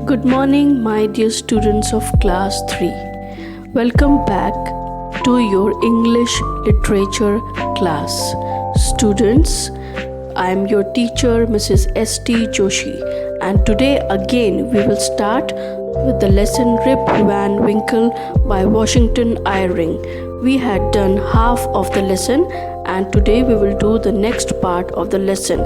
Good morning, my dear students of class 3. Welcome back to your English literature class. Students, I am your teacher, Mrs. S.T. Joshi, and today again we will start with the lesson Rip Van Winkle by Washington Irving. We had done half of the lesson and today we will do the next part of the lesson.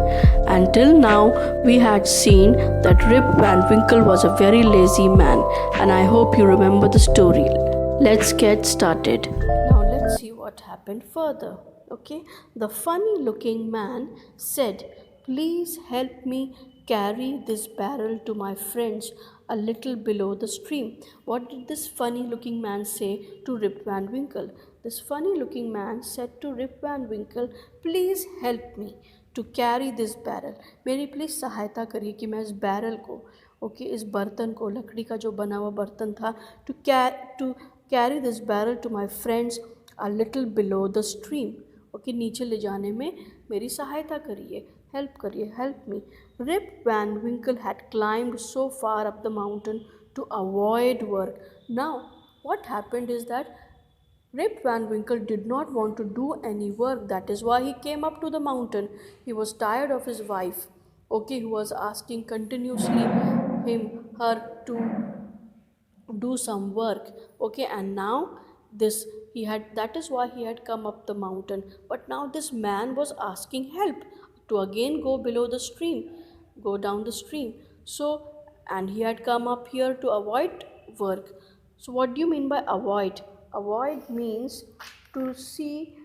Until now, we had seen that Rip Van Winkle was a very lazy man, and I hope you remember the story. Let's get started. Now, let's see what happened further. Okay, the funny looking man said, "Please help me carry this barrel to my friends a little below the stream." What did this funny looking man say to Rip Van Winkle? This funny looking man said to Rip Van Winkle, "Please help me to carry this barrel." मेरी please सहायता करिए कि मैं इस barrel को इस बर्तन को, लकड़ी का जो बना हुआ बर्तन था, to carry this barrel to my friends a little below the stream. नीचे ले जाने में मेरी सहायता करिए, हेल्प करिए, help me. Rip Van Winkle had climbed so far up the mountain to avoid work. Now, what happened is that Rip Van Winkle did not want to do any work. That is why he came up to the mountain. He was tired of his wife, who was asking continuously her to do some work. And now that is why he had come up the mountain. But now this man was asking help to again go below the stream, go down the stream. And he had come up here to avoid work. So what do you mean by avoid? Avoid means to see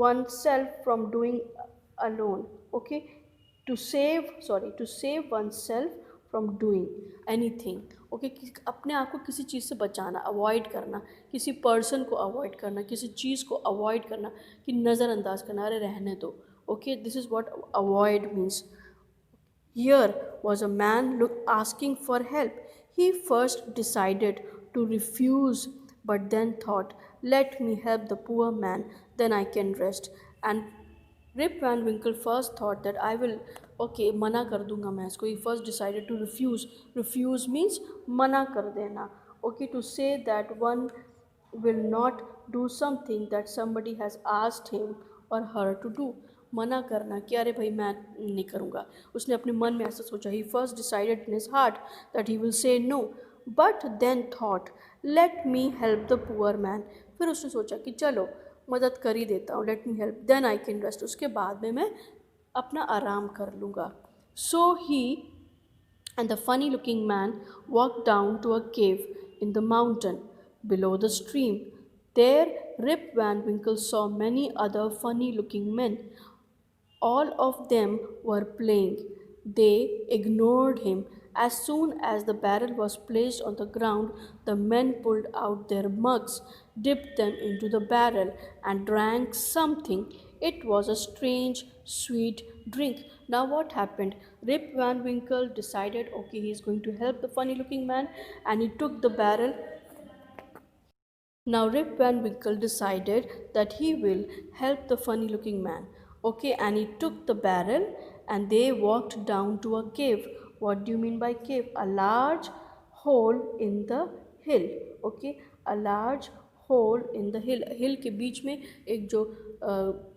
oneself from doing alone. To save oneself from doing anything. अपने आप को किसी चीज़ से बचाना, avoid करना, किसी person को avoid करना, किसी चीज़ को अवॉइड करना, कि नज़रअंदाज करना, अरे रहने दो. This is what avoid means. Here was a man asking for help. He first decided to refuse, but then thought, "Let me help the poor man, then I can rest." And Rip Van Winkle first thought that I will, मना कर दूंगा मैं इसको. He first decided to refuse. Refuse means मना कर देना. To say that one will not do something that somebody has asked him or her to do. मना करना कि अरे भाई मैं नहीं करूँगा. उसने अपने मन में ऐसा सोचा. He first decided in his heart that he will say no, but then thought, "Let me help the poor man." फिर उसने सोचा कि चलो मदद कर ही देता हूँ. Let me help, then I can rest. उसके बाद में मैं अपना आराम कर लूँगा. So he and the funny looking man walked down to a cave in the mountain below the stream. There Rip Van Winkle saw many other funny looking men. All of them were playing. They ignored him. As soon as the barrel was placed on the ground, the men pulled out their mugs, dipped them into the barrel, and drank something. It was a strange, sweet drink. Now, what happened? Rip Van Winkle decided, he is going to help the funny looking man, and he took the barrel. Now, Rip Van Winkle decided that he will help the funny looking man. And he took the barrel and they walked down to a cave. What do you mean by cave? A large hole in the hill. A large hole in the hill. Hill के बीच में एक जो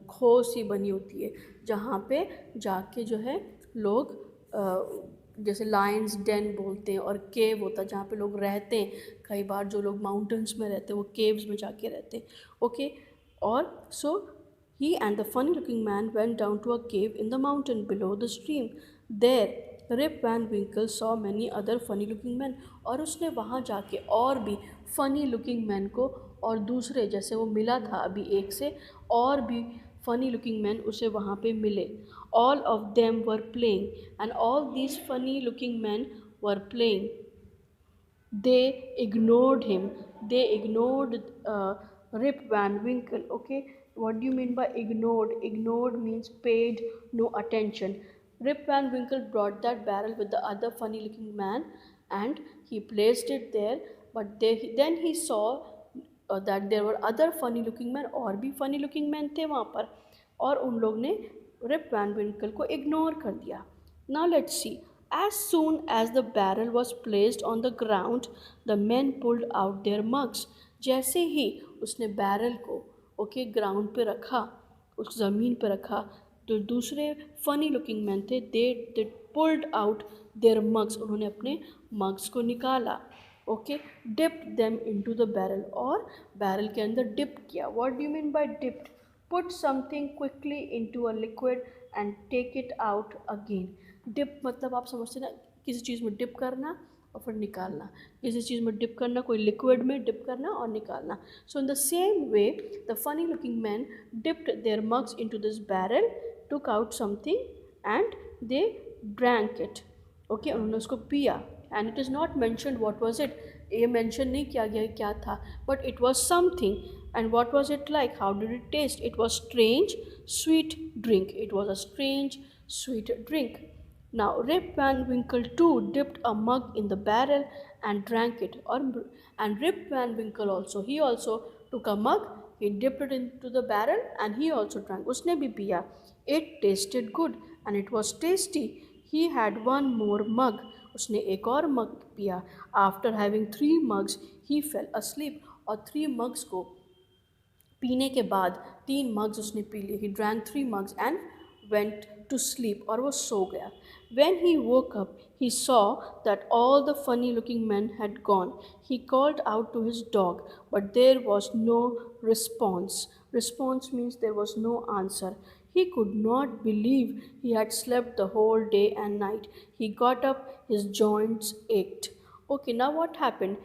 खो सी बनी होती है, जहाँ पे जाके जो है लोग जैसे लायंस डेन बोलते हैं, और केव होता है जहाँ पे लोग रहते हैं. कई बार जो लोग माउंटेन्स में रहते हैं वो केव्स में जाके रहते हैं. और सो he and the funny looking man went down to a cave in the mountain below the stream. There Rip Van Winkle saw many other funny looking men. और उसने वहाँ जाके और भी funny looking men को, और दूसरे जैसे वो मिला था अभी एक से, और भी funny looking men उसे वहाँ पे मिले. All of them were playing, and all these funny looking men were playing. They ignored him. They ignored Rip Van Winkle. What do you mean by ignored? Ignored means paid no attention. Rip Van Winkle brought that barrel with the other funny looking man and he placed it there. But then he saw that there were other funny looking men, और भी funny looking men थे वहाँ पर, और उन लोग ने Rip Van Winkle को ignore कर दिया. Now let's see. As soon as the barrel was placed on the ground, the men pulled out their mugs. जैसे ही उसने बैरल को ग्राउंड पे रखा, उस ज़मीन पे रखा, तो दूसरे फनी लुकिंग मैन थे, they pulled out their mugs, उन्होंने अपने मग्स को निकाला. Okay, dipped them into the barrel, और बैरल के अंदर डिप किया. What do you mean by dipped? Put something quickly into a liquid and take it out again. Dip मतलब आप समझते ना, किसी चीज़ में डिप करना और फिर निकालना, किसी चीज़ में डिप करना, कोई लिक्विड में डिप करना और निकालना. So in the same way the funny looking man dipped their mugs into this barrel, took out something and they drank it. Okay, उन्होंने उसको पिया. And it is not mentioned what was it, ये mention नहीं किया गया क्या था, but it was something. And what was it like? How did it taste? It was strange sweet drink. It was a strange sweet drink. Now Rip Van Winkle too dipped a mug in the barrel and drank it. And Rip Van Winkle also, he also took a mug, he dipped it into the barrel and he also drank. उसने भी पिया. It tasted good and it was tasty. He had one more mug. उसने एक और मग पिया. After having 3 mugs, he fell asleep. और 3 mugs को पीने के बाद 3 mugs उसने पी लिए. He drank 3 mugs and went to sleep, और वो सो गया. When he woke up, he saw that all the funny looking men had gone. He called out to his dog, but there was no response. Response means there was no answer. He could not believe he had slept the whole day and night. He got up, his joints ached. Okay, now what happened?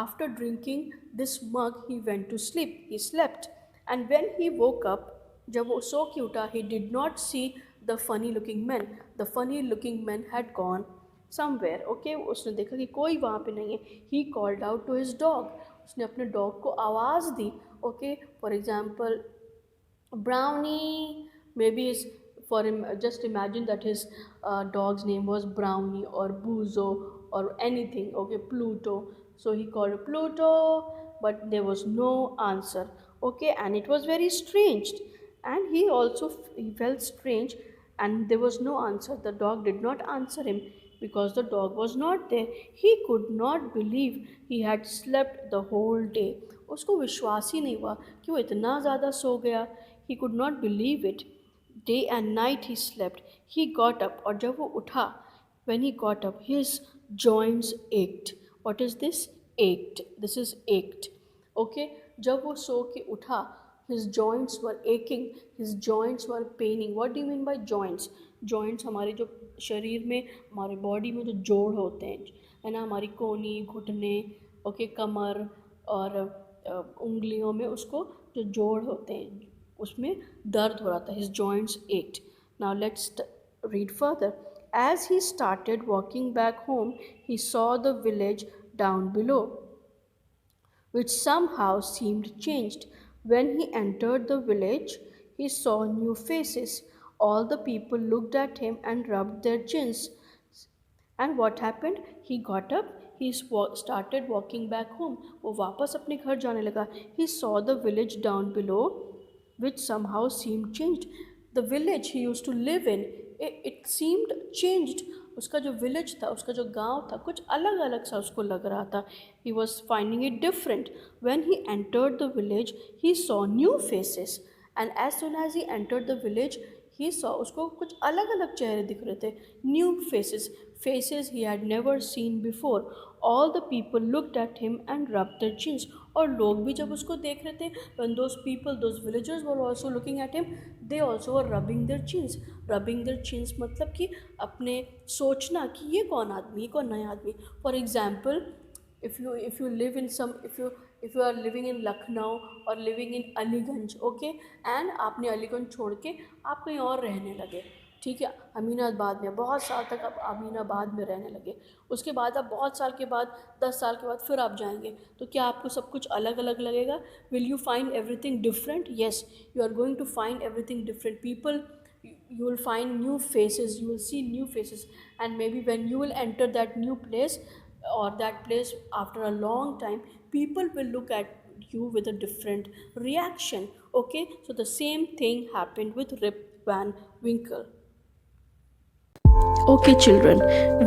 After drinking this mug, he went to sleep. He slept. And when he woke up, जब वो सो के उठा, he did not see the funny looking men. The funny looking men had gone somewhere. Okay, उसने देखा कि कोई वहाँ पे नहीं है. He called out to his dog. उसने अपने डॉग को आवाज़ दी. Okay, for example, Brownie. Maybe his, for him, just imagine that his dog's name was Brownie or Buzo or anything. Okay, Pluto. So he called Pluto, but there was no answer. Okay, and it was very strange. And he also he felt strange, and there was no answer. The dog did not answer him because the dog was not there. He could not believe he had slept the whole day. उसको विश्वास ही नहीं हुआ कि वो इतना ज़्यादा सो गया. He could not believe it. Day and night he slept. He got up, और जब वो उठा, when he got up, his joints ached. What is this? Ached. This is ached. Okay, जब वो सो के उठा, his joints were aching, his joints were paining. What do you mean by joints? Joints हमारे जो शरीर में, हमारे बॉडी में जो जोड़ होते हैं, है ना, हमारी कोहनी, घुटने, ओके, कमर और उंगलियों में उसको जो जोड़ होते हैं उसमें दर्द हो रहा था. His joints ached. Now let's read further. As he started walking back home, he saw the village down below, which somehow seemed changed. When he entered the village, he saw new faces. All the people looked at him and rubbed their chins. And what happened? He got up, he started walking back home. वो वापस अपने घर जाने लगा. He saw the village down below, which somehow seemed changed. The village he used to live in, it seemed changed. उसका जो village था, उसका जो गांव था, कुछ अलग अलग सा उसको लग रहा था. He was finding it different. When he entered the village, he saw new faces. And as soon as he entered the village, he saw, उसको कुछ अलग अलग चेहरे दिख रहे थे. New faces, faces he had never seen before. All the people looked at him and rubbed their chins. और लोग भी जब उसको देख रहे थे, when those people, those villagers were also looking at him, they also were rubbing their chins. Rubbing their chins मतलब कि अपने सोचना कि ये कौन आदमी, कौन नया आदमी. For example, if you live in some, if you are living in Lucknow or living in Aliganj, okay, and आपने अलीगंज छोड़ के आप कहीं और रहने लगे, ठीक है, अमीनाबाद में, बहुत साल तक आप अमीनाबाद में रहने लगे. उसके बाद आप बहुत साल के बाद, 10 साल के बाद फिर आप जाएंगे, तो क्या आपको सब कुछ अलग अलग लगेगा? Will you find everything different? Yes, you are going to find everything different. People, you will find new faces, you will see new faces, and maybe when you will enter that new place or that place after a long time, people will look at you with a different reaction. Okay, so the same thing happened with Rip Van Winkle. Okay, children,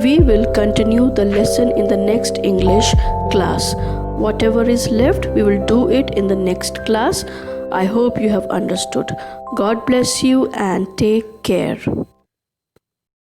we will continue the lesson in the next English class. Whatever is left, we will do it in the next class. I hope you have understood. God bless you and take care.